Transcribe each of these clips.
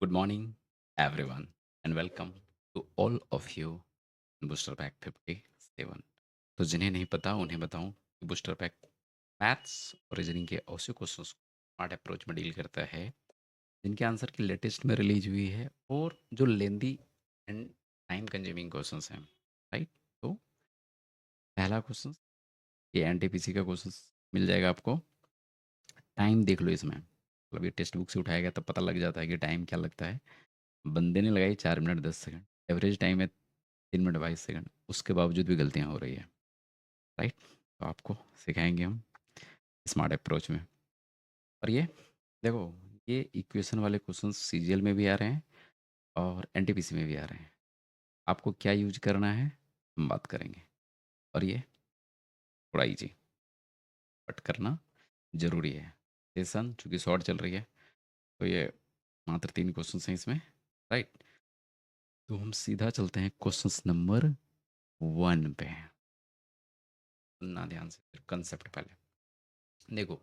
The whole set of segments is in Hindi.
Good morning, everyone, and welcome to all of you in Booster Pack 57। तो जिन्हें नहीं पता उन्हें बताऊं कि बूस्टर पैक मैथ्स और रीजनिंग के ऐसे क्वेश्चंस को स्मार्ट अप्रोच में डील करता है जिनके आंसर की लेटेस्ट में रिलीज हुई है और जो लेंदी एंड टाइम कंज्यूमिंग क्वेश्चंस हैं। राइट। तो पहला क्वेश्चन, ये एनटीपीसी का क्वेश्चन मिल जाएगा आपको। टाइम देख लो इसमें, मतलब ये टेक्स्ट बुक से उठाया गया तब पता लग जाता है कि टाइम क्या लगता है। बंदे ने लगाई 4 मिनट 10 सेकंड, एवरेज टाइम है 3 मिनट 22 सेकंड, उसके बावजूद भी गलतियाँ हो रही है। राइट। तो आपको सिखाएंगे हम स्मार्ट अप्रोच में। और ये देखो, ये इक्वेशन वाले क्वेश्चन सीजीएल में भी आ रहे हैं और एनटीपीसी में भी आ रहे हैं। आपको क्या यूज करना है हम बात करेंगे। और ये थोड़ा ईजी बट करना ज़रूरी है। सेशन चूँकि शॉर्ट चल रही है तो ये मात्र 3 क्वेश्चन हैं इसमें। राइट। तो हम सीधा चलते हैं क्वेश्चन नंबर 1 पे। सुनना ध्यान से, फिर कंसेप्ट पहले देखो।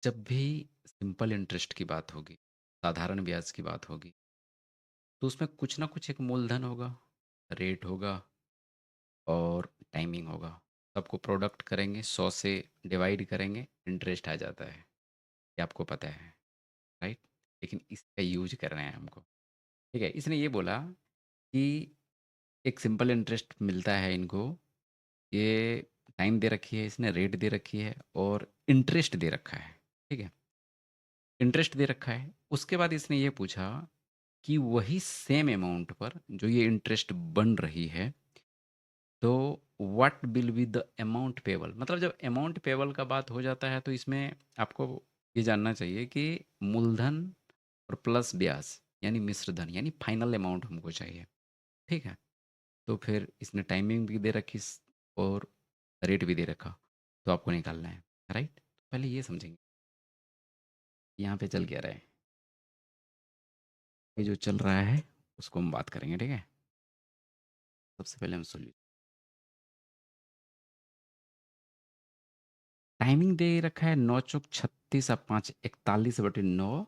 जब भी सिंपल इंटरेस्ट की बात होगी, साधारण ब्याज की बात होगी, तो उसमें कुछ ना कुछ एक मूलधन होगा, रेट होगा और टाइमिंग होगा। सबको प्रोडक्ट करेंगे, 100 से डिवाइड करेंगे, इंटरेस्ट आ जाता है। ये आपको पता है। राइट। लेकिन इसका यूज कर रहे हैं हमको। ठीक है, इसने ये बोला कि एक सिंपल इंटरेस्ट मिलता है इनको। ये टाइम दे रखी है, इसने रेट दे रखी है और इंटरेस्ट दे रखा है। ठीक है, इंटरेस्ट दे रखा है। उसके बाद इसने ये पूछा कि वही सेम अमाउंट पर जो ये इंटरेस्ट बन रही है, तो what will be the amount payable. मतलब जब अमाउंट पेबल का बात हो जाता है तो इसमें आपको ये जानना चाहिए कि मूलधन और प्लस ब्याज यानी मिश्र धन यानी फाइनल अमाउंट हमको चाहिए। ठीक है। तो फिर इसने टाइमिंग भी दे रखी और रेट भी दे रखा, तो आपको निकालना है। राइट। पहले ये समझेंगे यहाँ पे चल क्या रहा है। ये जो चल रहा है उसको हम बात करेंगे। ठीक है, सबसे पहले हम सोल्यूशन। टाइमिंग दे रखा है 9 चौक 36 और 5 41 9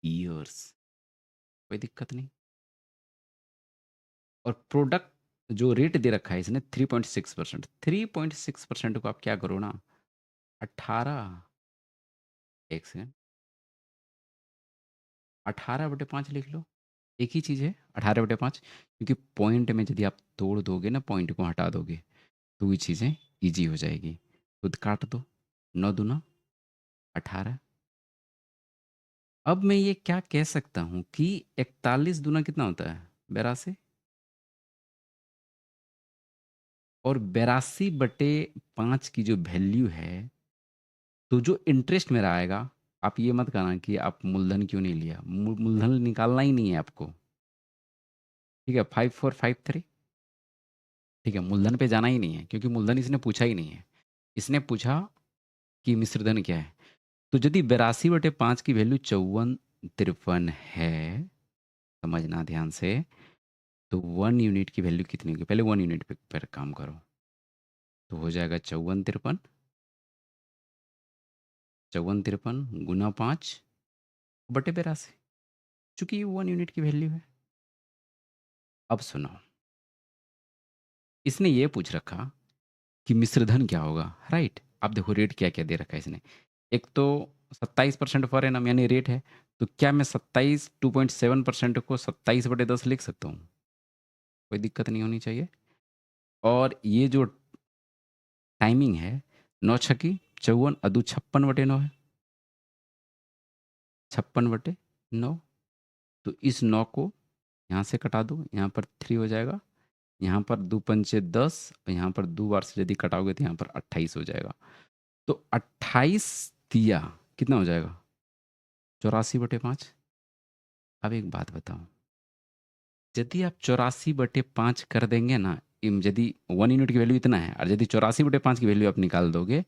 ईयर्स, कोई दिक्कत नहीं। और प्रोडक्ट जो रेट दे रखा है इसने 3.6%। 3.6% को आप क्या करो ना, 18, एक सेकेंड, 18/5 लिख लो। एक ही चीज़ है, 18/5। क्योंकि पॉइंट में यदि आप तोड़ दोगे ना, पॉइंट को हटा दोगे, तो ये चीज़ें ईजी हो जाएगी। खुद काट दो, 9 दूना 18। अब मैं ये क्या कह सकता हूँ कि 41 दूना कितना होता है, 82। और 82/5 की जो वैल्यू है, तो जो इंटरेस्ट मेरा आएगा, आप ये मत कहना कि आप मूलधन क्यों नहीं लिया। मूलधन निकालना ही नहीं है आपको। ठीक है, 5453। ठीक है, मूलधन पे जाना ही नहीं है क्योंकि मूलधन इसने पूछा ही नहीं है। इसने पूछा कि मिश्रधन क्या है। तो यदि 82/5 की वैल्यू 5453 है, समझना ध्यान से, तो 1 यूनिट की वैल्यू कितनी होगी। पहले 1 यूनिट पर काम करो, तो हो जाएगा 5453 गुना 5/82, चूंकि ये 1 यूनिट की वैल्यू है। अब सुनो, इसने ये पूछ रखा कि मिश्रधन क्या होगा। राइट। अब देखो रेट क्या क्या दे रखा है इसने। एक तो 27% फॉर एनम यानी रेट है। तो क्या मैं 2.7% को 27/10 लिख सकता हूँ, कोई दिक्कत नहीं होनी चाहिए। और ये जो टाइमिंग है, 9 छकी 54 अदू 56/9 है, 56/9। तो इस 9 को यहाँ से कटा दो, यहाँ पर 3 हो जाएगा, यहाँ पर 2 पंचे 10 और यहाँ पर 2 बार से यदि कटाओगे तो यहाँ पर 28 हो जाएगा। तो 28 दिया कितना हो जाएगा, 84/5। अब एक बात बताओ, यदि आप 84/5 कर देंगे ना, यदि 1 यूनिट की वैल्यू इतना है और यदि 84/5 की वैल्यू आप निकाल दोगे,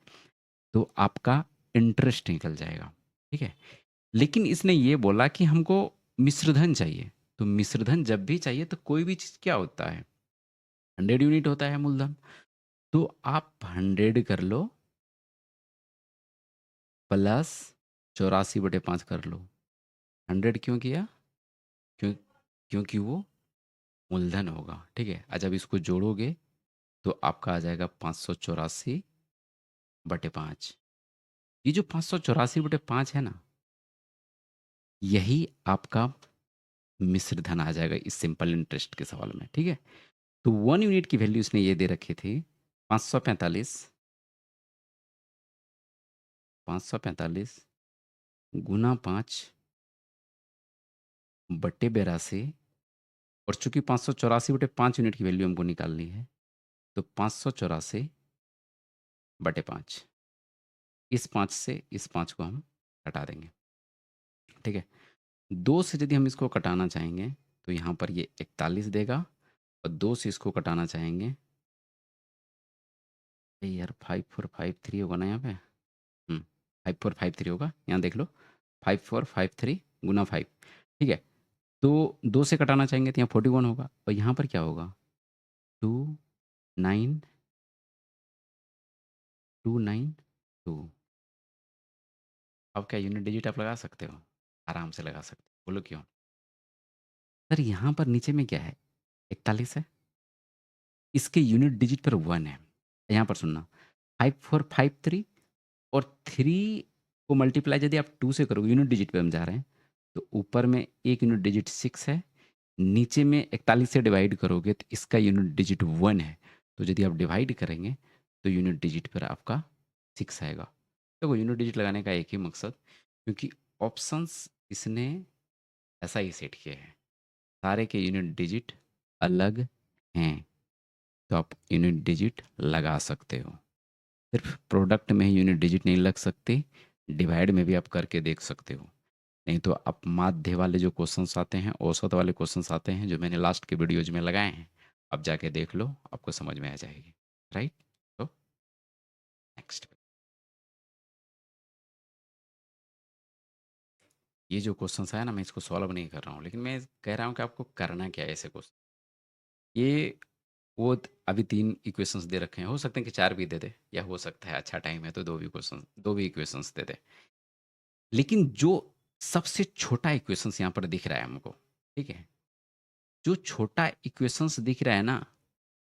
तो आपका इंटरेस्ट निकल जाएगा। ठीक है। लेकिन इसने ये बोला कि हमको मिश्रधन चाहिए। तो मिश्रधन जब भी चाहिए तो कोई भी चीज़ क्या होता है, 100 यूनिट होता है मूलधन। तो आप 100 कर लो प्लस 84/5 कर लो। 100 क्यों किया? क्यों? क्योंकि वो मूलधन होगा, ठीक है? जब इसको जोड़ोगे तो आपका आ जाएगा 584/5। ये जो 584/5 है ना, यही आपका मिश्र धन आ जाएगा इस सिंपल इंटरेस्ट के सवाल में, ठीक है? तो 1 यूनिट की वैल्यू इसने ये दे रखी थी 545, 545 गुना 5/82, और चूंकि 584/5 यूनिट की वैल्यू हमको निकालनी है, तो 584/5, इस 5 से इस 5 को हम हटा देंगे, ठीक है? 2 से यदि हम इसको कटाना चाहेंगे तो यहाँ पर ये 41 देगा, और 2 से इसको कटाना चाहेंगे, अरे यार 5453 होगा ना यहाँ पे? 5453 होगा, यहाँ देख लो, 5453 गुना 5, ठीक है? तो 2 से कटाना चाहेंगे तो यहाँ 41 होगा, और यहाँ पर क्या होगा? 29292। अब क्या यूनिट डिजिट आप लगा सकते हो? आराम से लगा सकते हो, बोलो क्यों? सर यहाँ पर नीचे में क्या है? 41 है, इसके यूनिट डिजिट पर 1 है। यहाँ पर सुनना, 5453 और 3 को मल्टीप्लाई यदि आप 2 से करोगे, यूनिट डिजिट पे हम जा रहे हैं, तो ऊपर में एक यूनिट डिजिट 6 है, नीचे में 41 से डिवाइड करोगे तो इसका यूनिट डिजिट 1 है। तो यदि आप डिवाइड करेंगे तो यूनिट डिजिट पर आपका 6 आएगा। देखो यूनिट डिजिट लगाने का एक ही मकसद, क्योंकि ऑप्शंस इसने ऐसा ही सेट किए हैं, सारे के यूनिट डिजिट अलग हैं, तो आप यूनिट डिजिट लगा सकते हो। सिर्फ प्रोडक्ट में ही यूनिट डिजिट नहीं लग सकते, डिवाइड में भी आप करके देख सकते हो। नहीं तो आप माध्य वाले जो क्वेश्चंस आते हैं, औसत वाले क्वेश्चंस आते हैं, जो मैंने लास्ट के वीडियोज में लगाए हैं, आप जाके देख लो, आपको समझ में आ जाएगी, राइट? तो नेक्स्ट, ये जो क्वेश्चंस आया ना, मैं इसको सॉल्व नहीं कर रहा हूँ, लेकिन मैं कह रहा हूँ कि आपको करना क्या है ऐसे क्वेश्चन। ये अभी 3 इक्वेशंस दे रखे हैं, हो सकते हैं कि 4 भी दे दे, या हो सकता है अच्छा टाइम है तो 2 भी इक्वेशंस दे दे। लेकिन जो सबसे छोटा इक्वेशंस यहाँ पर दिख रहा है हमको, ठीक है? जो छोटा इक्वेशंस दिख रहा है ना,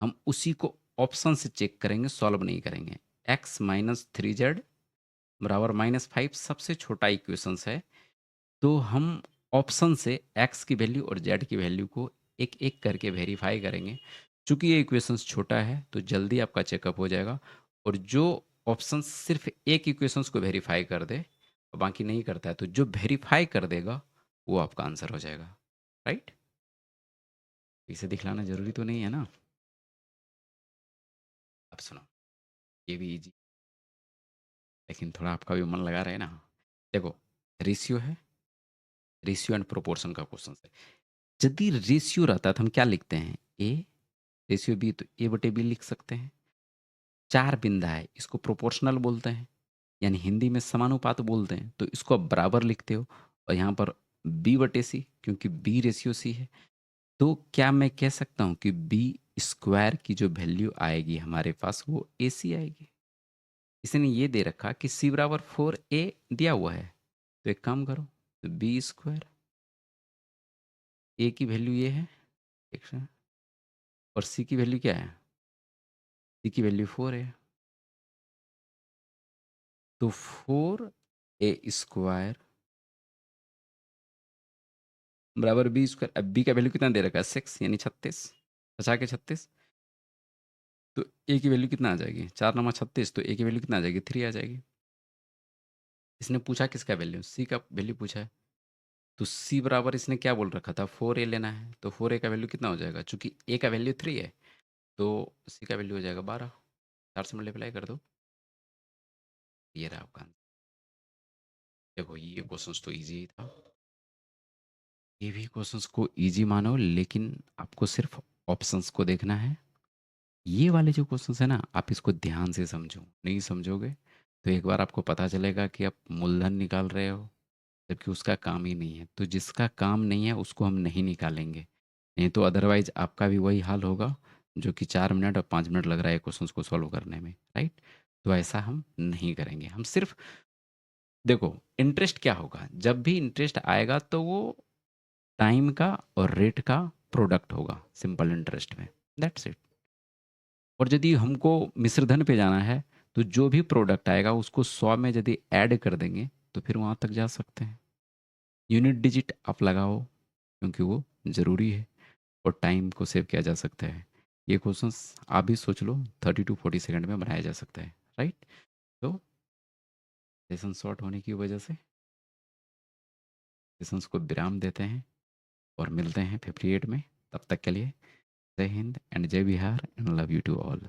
हम उसी को ऑप्शन से चेक करेंगे, सॉल्व नहीं करेंगे। x माइनस 3z बराबर -5 सबसे छोटा इक्वेशंस है, तो हम ऑप्शन से x की वैल्यू और z की वैल्यू को एक एक करके वेरीफाई करेंगे। चूंकि ये इक्वेशंस छोटा है तो जल्दी आपका चेकअप हो जाएगा, और जो ऑप्शन सिर्फ एक इक्वेशंस को वेरीफाई कर दे और बाकी नहीं करता है, तो जो वेरीफाई कर देगा वो आपका आंसर हो जाएगा, राइट? इसे दिखलाना जरूरी तो नहीं है ना? अब सुनो, ये भी इजी, लेकिन थोड़ा आपका भी मन लगा रहे ना। देखो, रेशियो है, रेशियो एंड प्रोपोर्शन का क्वेश्चन है। यदि रेशियो रहता है तो हम क्या लिखते हैं? ए रेशियो बी, तो ए बटे बी लिख सकते हैं। 4 बिंदा है, इसको प्रोपोर्शनल बोलते हैं, यानी हिंदी में समानुपात बोलते हैं, तो इसको आप बराबर लिखते हो, और यहाँ पर बी बटे सी, क्योंकि बी रेशियो सी है, तो क्या मैं कह सकता हूँ कि बी स्क्वायर की जो वैल्यू आएगी हमारे पास वो ए सी आएगी। इसने ये दे रखा कि सी बराबर 4a दिया हुआ है, तो एक काम करो, तो बी स्क्वायर, ए की वैल्यू ये है, एक सेकंड, और सी की वैल्यू क्या है? सी की वैल्यू 4 है, तो 4a स्क्वायर बराबर बी स्क्वायर। अब बी का वैल्यू कितना दे रखा है? 6, यानी 36, 50 के 36, तो ए की वैल्यू कितना आ जाएगी? 4 9 36, तो ए की वैल्यू कितना आ जाएगी? 3 आ जाएगी। इसने पूछा किसका वैल्यू? सी का वैल्यू पूछा है, तो सी बराबर इसने क्या बोल रखा था? 4a लेना है, तो 4a का वैल्यू कितना हो जाएगा? चूंकि ए का वैल्यू 3 है, तो सी का वैल्यू हो जाएगा 12, 4 से मल्टीप्लाई कर दो, ये रहा आपका आंसर। देखो ये क्वेश्चंस तो इजी ही था, ये भी क्वेश्चंस को इजी मानो, लेकिन आपको सिर्फ ऑप्शंस को देखना है। ये वाले जो क्वेश्चंस है ना, आप इसको ध्यान से समझो, नहीं समझोगे तो एक बार आपको पता चलेगा कि आप मूलधन निकाल रहे हो, जबकि उसका काम ही नहीं है। तो जिसका काम नहीं है उसको हम नहीं निकालेंगे, नहीं तो अदरवाइज आपका भी वही हाल होगा, जो कि 4 मिनट और 5 मिनट लग रहा है क्वेश्चंस को सॉल्व करने में, राइट? तो ऐसा हम नहीं करेंगे, हम सिर्फ देखो इंटरेस्ट क्या होगा, जब भी इंटरेस्ट आएगा तो वो टाइम का और रेट का प्रोडक्ट होगा सिंपल इंटरेस्ट में, दैट्स इट। और यदि हमको मिश्रधन पे जाना है तो जो भी प्रोडक्ट आएगा उसको 100 में यदि ऐड कर देंगे तो फिर वहाँ तक जा सकते हैं। यूनिट डिजिट आप लगाओ क्योंकि वो ज़रूरी है और टाइम को सेव किया जा सकता है। ये क्वेश्चंस आप भी सोच लो, 30 to 40 सेकंड में बनाया जा सकता है, राइट। तो सेशन शॉर्ट होने की वजह से सेशंस को विराम देते हैं और मिलते हैं 58 में। तब तक के लिए जय हिंद एंड जय Bihar and love you to all.